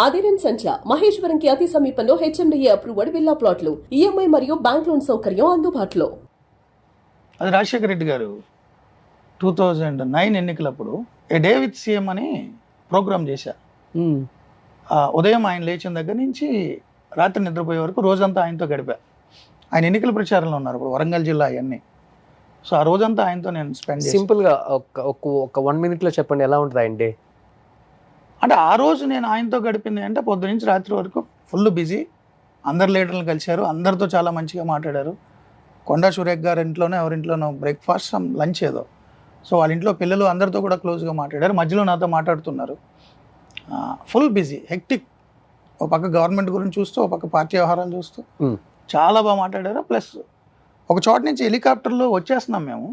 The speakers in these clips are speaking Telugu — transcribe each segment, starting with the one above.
అదిరెన్ సంచ మహేశ్వరంకి అతి సమీపంలో హెచ్ఎండిఏ అప్రూవ్డ్ విల్లా ప్లాట్లు ఈఎంఐ మరియు బ్యాంక్ లోన్ సౌకర్యం అందుబాటులో. అది రాజశేఖర రెడ్డి గారు 2009 ఎన్నికలప్పుడు ఏ డే విత్ సీఎం అని ప్రోగ్రామ్ చేశారు. ఉదయం ఆయన లేచిన దగ్గర నుంచి రాత్రి నిద్రపోయే వరకు రోజంతా ఆయనతో గడిపా. ఆయన ఎన్నికల ప్రచారంలో ఉన్నారు ఇప్పుడు వరంగల్ జిల్లా అవన్నీ. సో ఆ రోజంతా ఆయనతో నేను స్పెండ్ చేశాను. సింపుల్గా ఒక 1 minute చెప్పండి ఎలా ఉంటుంది ఆయన డే? అంటే ఆ రోజు నేను ఆయనతో గడిపింది అంటే పొద్దు నుంచి రాత్రి వరకు ఫుల్ బిజీ. అందరు లీడర్లు కలిశారు, అందరితో చాలా మంచిగా మాట్లాడారు. కొండా సురేఖ్ గారి ఇంట్లోనే ఎవరింట్లోనో బ్రేక్ఫాస్ట్ లంచ్ ఏదో. సో వాళ్ళ ఇంట్లో పిల్లలు అందరితో కూడా క్లోజ్గా మాట్లాడారు, మధ్యలో నాతో మాట్లాడుతున్నారు. Full busy, hectic. ఒక పక్క గవర్నమెంట్ గురించి చూస్తూ, ఒక పక్క పార్టీ వ్యవహారాలు చూస్తూ చాలా బాగా మాట్లాడారు. ప్లస్ ఒక చోట నుంచి హెలికాప్టర్లో వచ్చేస్తున్నాం మేము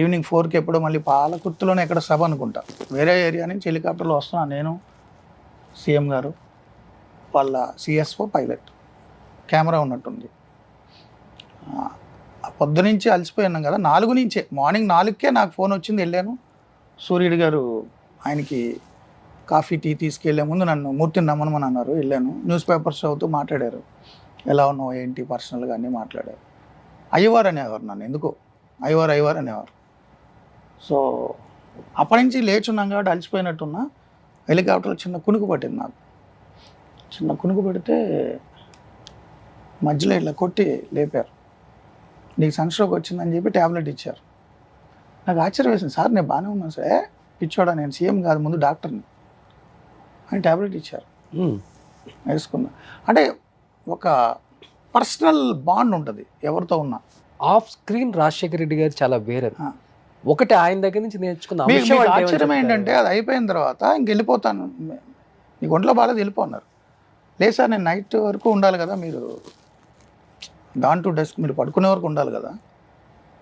ఈవినింగ్ 4కి ఎప్పుడో, మళ్ళీ పాలకుర్తిలోనే ఎక్కడ సభ అనుకుంటా, వేరే ఏరియా నుంచి హెలికాప్టర్లో వస్తున్నాను నేను, సీఎం గారు, వాళ్ళ సిఎస్ఓ, పైలట్, కెమెరా ఉన్నట్టుంది. పొద్దు నుంచి అలసిపోయినాం కదా, 4 నుంచే మార్నింగ్ 4కే నాకు ఫోన్ వచ్చింది. వెళ్ళాను, సూర్యుడు గారు ఆయనకి కాఫీ టీ తీసుకెళ్లే ముందు నన్ను మూర్తిని నమ్మనమని అన్నారు. వెళ్ళాను, న్యూస్ పేపర్స్ చదువుతూ మాట్లాడారు, ఎలా ఉన్నావు ఏంటి పర్సనల్గా అన్నీ మాట్లాడారు. అయ్యవారు అనేవారు నన్ను, ఎందుకో అయ్యవారు అనేవారు. సో అప్పటి నుంచి లేచున్నాం కాబట్టి అలసిపోయినట్టున్నా. హెలికాప్టర్లో చిన్న కునుకు పట్టింది నాకు. చిన్న కునుకు పడితే మధ్యలో ఇలా కొట్టి లేపారు. నీకు సన్స్ట్రోక్ వచ్చిందని చెప్పి ట్యాబ్లెట్ ఇచ్చారు. నాకు ఆశ్చర్యం వేసింది, సార్ నేను బాగానే ఉన్నాను సార్. పిచ్చోడా, నేను సీఎం కాదు ముందు డాక్టర్ని అని ట్యాబ్లెట్ ఇచ్చారు. వేసుకున్నా. అంటే ఒక పర్సనల్ బాండ్ ఉంటుంది ఎవరితో ఉన్నా. ఆఫ్ స్క్రీన్ రాజశేఖర రెడ్డి గారు చాలా వేరే. ఒకటి ఆయన దగ్గర నుంచి నేర్చుకున్న ఆశ్చర్యం ఏంటంటే, అది అయిపోయిన తర్వాత ఇంక వెళ్ళిపోతాను, నీకు ఒంట్లో బాగాలేదు వెళ్ళిపోన్నారు. లేదు సార్ నేను నైట్ వరకు ఉండాలి కదా, మీరు డాన్ టు డెస్క్ మీరు పడుకునే వరకు ఉండాలి కదా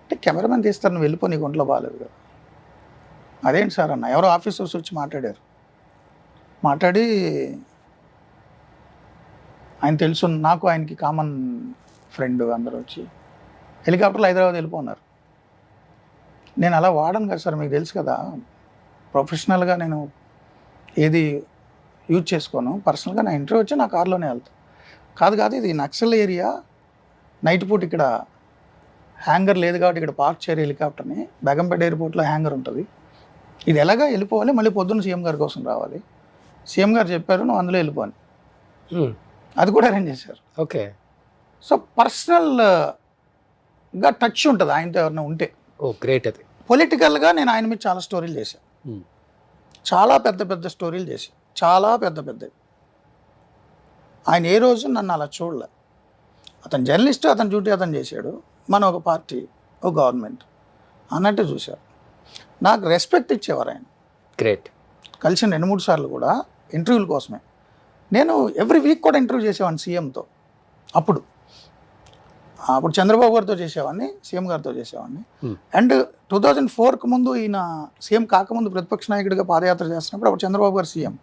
అంటే, కెమెరామెన్ తీస్తారు, నువ్వు వెళ్ళిపో, నీకు ఒంట్లో బాగాలేదు కదా. అదేంటి సార్ అన్న, ఎవరో ఆఫీసర్స్ వచ్చి మాట్లాడారు. మాట్లాడి ఆయన తెలుసు నాకు, ఆయనకి కామన్ ఫ్రెండ్, అందరూ వచ్చి హెలికాప్టర్లో హైదరాబాద్ వెళ్ళిపోన్నారు. నేను అలా వాడను కదా సార్, మీకు తెలుసు కదా, ప్రొఫెషనల్గా నేను ఏది యూజ్ చేసుకోను, పర్సనల్గా నా ఇంటర్వ్యూ వచ్చి నా కార్లోనే వెళ్తాను. కాదు ఇది నక్సల్ ఏరియా, నైట్ పూట ఇక్కడ హ్యాంగర్ లేదు కాబట్టి ఇక్కడ పార్క్ చేయరు హెలికాప్టర్ని, బేగంపేట ఎయిర్పోర్ట్లో హ్యాంగర్ ఉంటుంది, ఇది ఎలాగా వెళ్ళిపోవాలి, మళ్ళీ పొద్దున్న సీఎం గారి కోసం రావాలి, సీఎం గారు చెప్పారు నువ్వు అందులో వెళ్ళిపోని, అది కూడా అరేంజ్ చేశారు. ఓకే. సో పర్సనల్గా టచ్ ఉంటుంది ఆయనతో ఎవరైనా ఉంటే. ఓ గ్రేట్. అది పొలిటికల్గా నేను ఆయన మీద చాలా స్టోరీలు చేశాను, చాలా పెద్ద స్టోరీలు చేశాను, చాలా పెద్దవి. ఆయన ఏ రోజు నన్ను అలా చూడలే. అతను జర్నలిస్ట్, అతని డ్యూటీ అతను చేశాడు, మన ఒక పార్టీ, ఒక గవర్నమెంట్ అన్నట్టు చూశారు. నాకు రెస్పెక్ట్ ఇచ్చేవారు ఆయన. గ్రేట్. కలిసిన 2-3 సార్లు కూడా ఇంటర్వ్యూల కోసమే. నేను ఎవ్రీ వీక్ కూడా ఇంటర్వ్యూ చేసేవాడిని సీఎంతో. అప్పుడు చంద్రబాబు గారితో చేసేవాడిని, సీఎం గారితో చేసేవాడిని. అండ్ 2004కు ముందు, ఈయన సీఎం కాకముందు ప్రతిపక్ష నాయకుడిగా పాదయాత్ర చేస్తున్నప్పుడు అప్పుడు చంద్రబాబు గారు సీఎం,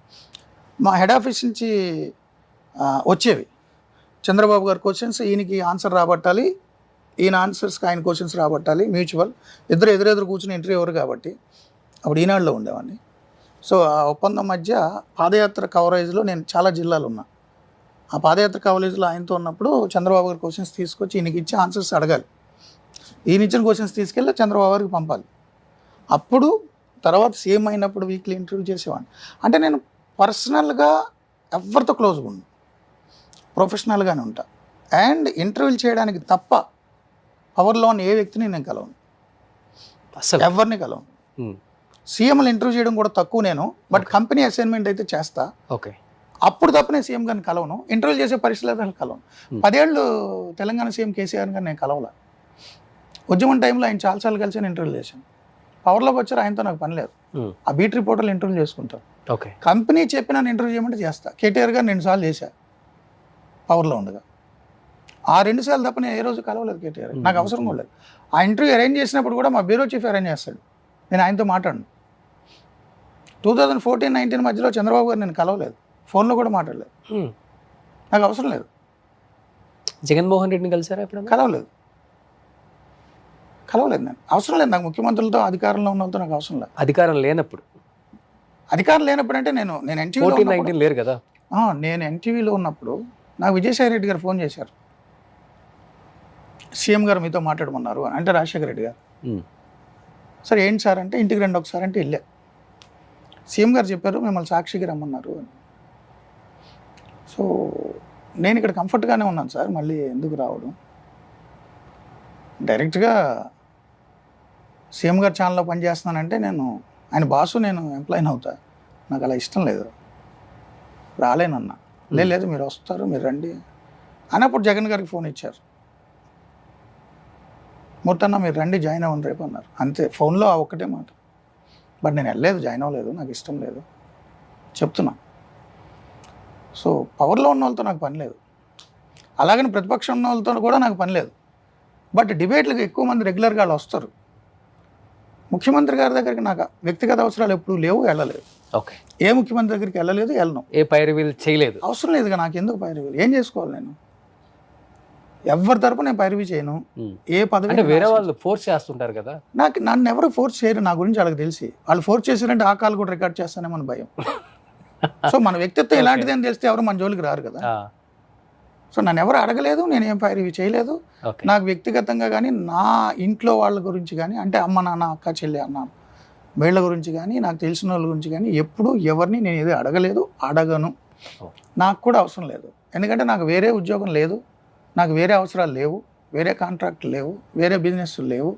మా హెడ్ ఆఫీస్ నుంచి వచ్చేవి చంద్రబాబు గారి క్వశ్చన్స్, ఈయనకి ఆన్సర్ రాబట్టాలి, ఈయన ఆన్సర్స్కి ఆయన క్వశ్చన్స్ రాబట్టాలి, మ్యూచువల్, ఇద్దరు ఎదురెదురు కూర్చుని ఇంటర్వ్యూ ఎవరు కాబట్టి అప్పుడు ఈనాడులో ఉండేవాడిని. సో ఆ ఒప్పందం మధ్య పాదయాత్ర కవరేజ్లో నేను చాలా జిల్లాలు ఉన్నా. ఆ పాదయాత్ర కవరేజ్లో ఆయనతో ఉన్నప్పుడు చంద్రబాబు గారి క్వశ్చన్స్ తీసుకొచ్చి ఈయనకి ఇచ్చి ఆన్సర్స్ అడగాలి, ఈయన ఇచ్చిన క్వశ్చన్స్ తీసుకెళ్ళి చంద్రబాబు గారికి పంపాలి. అప్పుడు తర్వాత సీఎం అయినప్పుడు వీక్లీ ఇంటర్వ్యూ చేసేవాడిని. అంటే నేను పర్సనల్గా ఎవరితో క్లోజ్గా ఉన్నాను, ప్రొఫెషనల్గానే ఉంటా. అండ్ ఇంటర్వ్యూలు చేయడానికి తప్ప పవర్లో ఉన్న ఏ వ్యక్తిని నేను కలవను, అసలు ఎవరిని కలవను. సీఎంలు ఇంటర్వ్యూ చేయడం కూడా తక్కువ నేను, బట్ కంపెనీ అసైన్మెంట్ అయితే చేస్తా. ఓకే. అప్పుడు తప్ప నేను సీఎం గారిని కలవను, ఇంటర్వ్యూ చేసే పరిస్థితులు కలవను. 10 ఏళ్ళు తెలంగాణ సీఎం కేసీఆర్ గారిని నేను కలవలా. ఉద్యమం టైంలో ఆయన చాలాసార్లు కలిసి ఇంటర్వ్యూలు చేశాను. పవర్లోకి వచ్చారు, ఆయనతో నాకు పని లేదు. ఆ బీట్ రిపోర్టర్లు ఇంటర్వ్యూ చేసుకుంటారు. ఓకే. కంపెనీ చెప్పి నన్ను ఇంటర్వ్యూ చేయమంటే చేస్తా. కేటీఆర్ గారు 2 సార్లు చేశా పవర్లో ఉండగా. ఆ 2 సార్లు తప్ప నేను ఏ రోజు కలవలేదు కేటీఆర్, నాకు అవసరం కూడా లేదు. ఆ ఇంటర్వ్యూ అరేంజ్ చేసినప్పుడు కూడా మా బ్యూరో చీఫ్ అరేంజ్ చేస్తాడు, నేను ఆయనతో మాట్లాడను. 2014-19 మధ్యలో చంద్రబాబు గారు నేను కలవలేదు, ఫోన్లో కూడా మాట్లాడలేదు, నాకు అవసరం లేదు. జగన్మోహన్ రెడ్డిని కలిసారా ఎప్పుడు? కలవలేదు నేను, అవసరం లేదు నాకు. ముఖ్యమంత్రులతో, అధికారంలో ఉన్న వాళ్ళతో నాకు అవసరం లేదు. అధికారం లేనప్పుడు అధికారం లేనప్పుడు అంటే నేను ఎన్టీవీలో 14-19 లేరు కదా. నేను ఎన్టీవీలో ఉన్నప్పుడు నాకు విజయసాయి రెడ్డి గారు ఫోన్ చేశారు, సీఎం గారు మీతో మాట్లాడమన్నారు అని. అంటే రాజశేఖర రెడ్డి గారు. సరే ఏంటి సార్ అంటే ఇంటికి రండి ఒకసారి అంటే వెళ్ళా. సీఎం గారు చెప్పారు మిమ్మల్ని సాక్షికి రమ్మన్నారు అని. సో నేను ఇక్కడ కంఫర్ట్గానే ఉన్నాను సార్, మళ్ళీ ఎందుకు రావడం. డైరెక్ట్గా సీఎం గారు ఛానల్లో పనిచేస్తున్నానంటే నేను ఆయన బాసు, నేను ఎంప్లాయీని అవుతా, నాకు అలా ఇష్టం లేదు, రాలేనన్నా. లేదు మీరు వస్తారు మీరు రండి అన్నప్పుడు జగన్ గారికి ఫోన్ ఇచ్చారు, మూర్తన్న మీరు రండి జాయిన్ అవ్వండి రేపు అన్నారు. అంతే, ఫోన్లో ఆ ఒక్కటే మాట. బట్ నేను వెళ్ళలేదు, జాయిన్ అవ్వలేదు, నాకు ఇష్టం లేదు చెప్తున్నా. సో పవర్లో ఉన్న వాళ్ళతో నాకు పని లేదు, అలాగని ప్రతిపక్షం ఉన్న వాళ్ళతో కూడా నాకు పని లేదు. బట్ డిబేట్లకు ఎక్కువ మంది రెగ్యులర్గా వాళ్ళు వస్తారు. ముఖ్యమంత్రి గారి దగ్గరికి నాకు వ్యక్తిగత అవసరాలు ఎప్పుడు లేవు, వెళ్ళలేదు. ఓకే, ఏ ముఖ్యమంత్రి దగ్గరికి వెళ్ళలేదు, వెళ్ళను. ఏ పైరవీలు చేయలేదు, అవసరం లేదుగా నాకు, ఎందుకు పైరవీలు, ఏం చేసుకోవాలి నేను? ఎవరి తరపు నేను పైరవీ చేయను. ఏ పదవి అంటే వేరే వాళ్ళు ఫోర్స్ చేస్తుంటారు కదా. నన్ను ఎవరు ఫోర్స్ చేయరు, నా గురించి వాళ్ళకి తెలిసి. వాళ్ళు ఫోర్స్ చేశారంటే ఆ కాల్ కూడా రికార్డ్ చేస్తానేమో అని భయం. సో మన వ్యక్తిత్వం ఎలాంటిది అని తెలిస్తే ఎవరు మన జోలికి రారు కదా. సో నన్ను ఎవరు అడగలేదు, నేను ఏం పైరవీ చేయలేదు. నాకు వ్యక్తిగతంగా కానీ నా ఇంట్లో వాళ్ళ గురించి కానీ, అంటే అమ్మ నాన్న అక్క చెల్లి అన్న వీళ్ళ గురించి కానీ, నాకు తెలిసిన వాళ్ళ గురించి కానీ ఎప్పుడు ఎవరిని నేను ఏది అడగలేదు, అడగను. నాకు కూడా అవసరం లేదు, ఎందుకంటే నాకు వేరే ఉద్యోగం లేదు, నాకు వేరే అవసరాలు లేవు, వేరే కాంట్రాక్ట్లు లేవు, వేరే బిజినెస్లు లేవు,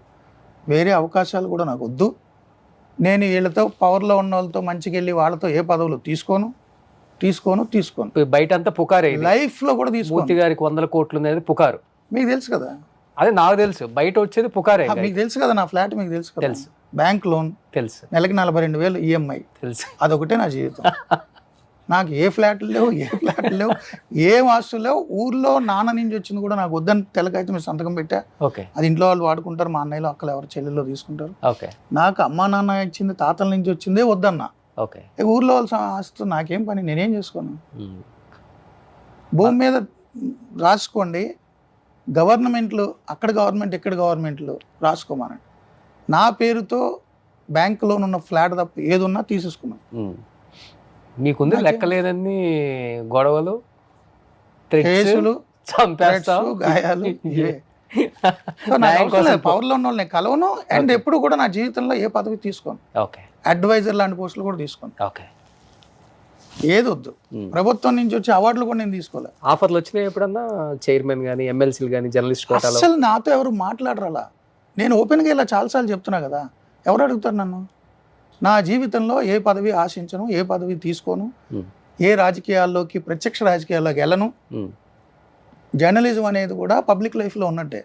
వేరే అవకాశాలు కూడా నాకు వద్దు. నేను వీళ్ళతో పవర్లో ఉన్న వాళ్ళతో మంచిగా వెళ్ళి వాళ్ళతో ఏ పదవులు తీసుకోను. బయట అంతా పుకారే, లైఫ్లో కూడా తీసుకోను. మూర్తి గారికి 100 కోట్లు అనేది పుకారు, మీకు తెలుసు కదా. అదే నాకు తెలుసు, బయట వచ్చేది పుకారే. మీకు తెలుసు కదా, నా ఫ్లాట్ మీకు తెలుసు కదా, తెలుసు. బ్యాంక్ లోన్ తెలుసు, నెలకి 42,000 ఈఎంఐ తెలుసు. అదొకటే నా జీవితం. నాకు ఏ ఫ్లాట్లు లేవు, ఏం ఆస్తులు లేవు. ఊర్లో నాన్న నుంచి వచ్చింది కూడా నాకు వద్దని తెలకైతే మీరు సంతకం పెట్టా. ఓకే, అది ఇంట్లో వాళ్ళు వాడుకుంటారు, మా అన్నయ్యలో అక్కలు ఎవరు చెల్లెల్లో తీసుకుంటారు. ఓకే, నాకు అమ్మా నాన్న ఇచ్చింది, తాతల నుంచి వచ్చిందే వద్దన్నా. ఓకే, ఊర్లో వాళ్ళ ఆస్తు నాకేం పని, నేనేం చేసుకోను. భూమి మీద రాసుకోండి, గవర్నమెంట్లు అక్కడ గవర్నమెంట్ ఇక్కడ గవర్నమెంట్లు రాసుకోమనండి. నా పేరుతో బ్యాంకులో ఉన్న ఫ్లాట్ తప్ప ఏదున్నా తీసేసుకున్నాను. మీకుంది లెక్కలేదన్ని గొడవలు, కేసులు, చంపేస్తావు, గాయాలు. పవర్లో ఉన్న వాళ్ళని కలవను. అండ్ ఎప్పుడు కూడా నా జీవితంలో ఏ పదవి తీసుకోను. ఓకే, అడ్వైజర్ లాంటి పోస్టులు కూడా తీసుకోను. ఓకే, ఏది వద్దు. ప్రభుత్వం నుంచి వచ్చే అవార్డులు కూడా నేను తీసుకోలేదు. ఆఫర్లు వచ్చినాయి ఎప్పుడన్నా, చైర్మన్ కానీ ఎమ్మెల్సీలు కానీ జర్నలిస్ట్ కోటాలో? అసలు నాతో ఎవరు మాట్లాడరు అలా. నేను ఓపెన్గా ఇలా చాలాసార్లు చెప్తున్నా కదా, ఎవరు అడుగుతారు నన్ను? నా జీవితంలో ఏ పదవి ఆశించను, ఏ పదవి తీసుకోను, ఏ రాజకీయాల్లోకి ప్రత్యక్ష రాజకీయాల్లోకి వెళ్ళను. జర్నలిజం అనేది కూడా పబ్లిక్ లైఫ్లో ఉన్నట్టే,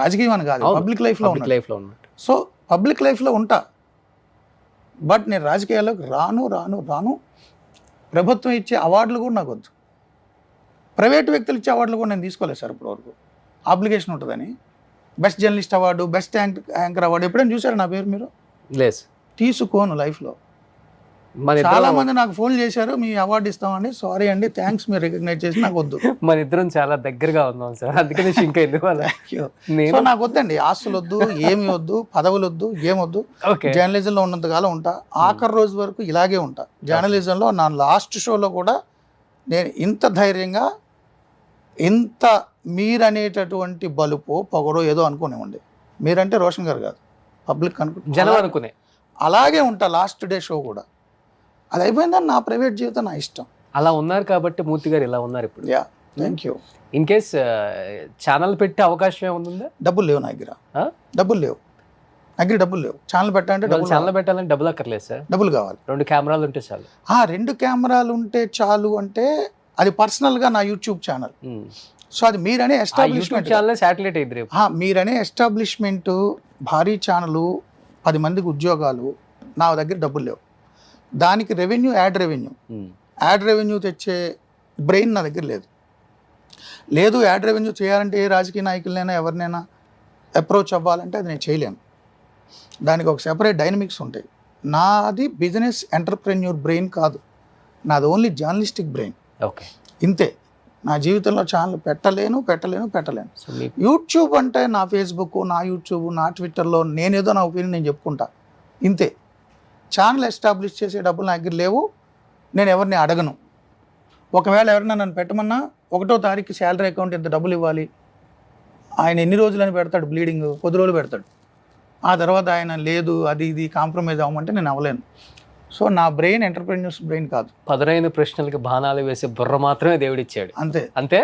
రాజకీయం అని కాదు, పబ్లిక్ లైఫ్లో ఉన్నట్టు. సో పబ్లిక్ లైఫ్లో ఉంటా, బట్ నేను రాజకీయాల్లోకి రాను. ప్రభుత్వం ఇచ్చే అవార్డులు కూడా నాకు వద్దు. ప్రైవేట్ వ్యక్తులు ఇచ్చే అవార్డులు కూడా నేను తీసుకోలేదు సార్ ఇప్పటివరకు. అప్లికేషన్ ఉంటుందని best journalist award, best anchor award ఎప్పుడైనా చూసారు నా పేరు మీరు? లేదు, తీసుకోను లైఫ్లో. చాలా మంది నాకు ఫోన్ చేశారు, మీ అవార్డు ఇస్తామండి, సారీ అండి, థ్యాంక్స్, మీరు రికగ్నైజ్ చేసి నాకు వద్దు. మన ఇద్దరం చాలా దగ్గరగా ఉన్నాం సార్, అందుకనే సింక్ అయింది. సో నాకు వద్దండి, ఆస్తులు వద్దు, ఏమి వద్దు, పదవులు వద్దు, ఏమొద్దు. జర్నలిజంలో ఉన్నంతకాలం ఉంటా, ఆఖరి రోజు వరకు ఇలాగే ఉంటా. జర్నలిజంలో నా లాస్ట్ షోలో కూడా నేను ఇంత ధైర్యంగా, ఇంత మీరనేటటువంటి బలుపో పొగరో ఏదో అనుకునేవ్వండి. మీరంటే రోషన్ గారు కాదు, పబ్లిక్ జనం అనుకునే, అలాగే ఉంటా. లాస్ట్ డే షో కూడా అది అయిపోయిందని నా ప్రైవేట్ జీవితం నా ఇష్టం. అలా ఉన్నారు కాబట్టి మూర్తి గారు ఇలా ఉన్నారు ఇప్పుడు. Yeah, thank you. In case channel పెట్టే అవకాశం ఏముంది? డబ్బులు లేవు నా దగ్గర, డబ్బులు లేవు. ఛానల్ పెట్టాలంటే ఛానల్ పెట్టాలంటే డబ్బులు అక్కర్లేదు సార్, డబ్బులు కావాలి. 2 కెమెరాలు ఉంటే చాలు. 2 కెమెరాలు ఉంటే చాలు అంటే అది పర్సనల్గా నా యూట్యూబ్ ఛానల్. సో అది మీరనే ఎస్టాబ్లిష్మెంట్ ఛానల్, శాటిలైట్ అయింది. మీరనే ఎస్టాబ్లిష్మెంట్, భారీ ఛానల్, 10 మందికి ఉద్యోగాలు, నా దగ్గర డబ్బులు లేవు. దానికి రెవెన్యూ, యాడ్ రెవెన్యూ తెచ్చే బ్రెయిన్ నా దగ్గర లేదు. యాడ్ రెవెన్యూ చేయాలంటే ఏ రాజకీయ నాయకులైనా ఎవరినైనా అప్రోచ్ అవ్వాలంటే అది నేను చేయలేను. దానికి ఒక సెపరేట్ డైనమిక్స్ ఉంటాయి. నాది బిజినెస్ ఎంటర్ప్రెన్యూర్ బ్రెయిన్ కాదు, నాది ఓన్లీ జర్నలిస్టిక్ బ్రెయిన్. ఓకే, ఇంతే. నా జీవితంలో ఛానల్ పెట్టలేను. యూట్యూబ్ అంటే నా ఫేస్బుక్, నా యూట్యూబ్, నా ట్విట్టర్లో నేనేదో నా ఒపీనియన్ నేను చెప్పుకుంటా, ఇంతే. ఛానల్ ఎస్టాబ్లిష్ చేసే డబ్బులు నా దగ్గర లేవు, నేను ఎవరిని అడగను. ఒకవేళ ఎవరైనా నన్ను పెట్టమన్నా 1వ తారీఖు శాలరీ అకౌంట్ ఇంత డబ్బులు ఇవ్వాలి, ఆయన ఎన్ని రోజులని పెడతాడు, బ్లీడింగ్ 10 రోజులు పెడతాడు. ఆ తర్వాత ఆయన లేదు అది ఇది కాంప్రమైజ్ అవ్వమంటే నేను అవ్వలేను. సో నా బ్రెయిన్ ఎంటర్ప్రెన్యూర్స్ బ్రెయిన్ కాదు. పదునైన ప్రశ్నలకి బాణాలు వేసే బుర్ర మాత్రమే దేవుడిచ్చాడు. అంతే అంతే.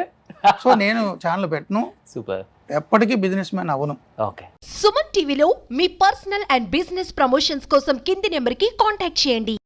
సో నేను ఛానల్ పెట్టను, సూపర్. ఎప్పటికీ బిజినెస్ మ్యాన్ అవ్వను. ఓకే. సుమన్ టీవీలో మీ పర్సనల్ అండ్ బిజినెస్ ప్రమోషన్స్ కోసం కింది నెంబర్కి కాంటాక్ట్ చేయండి.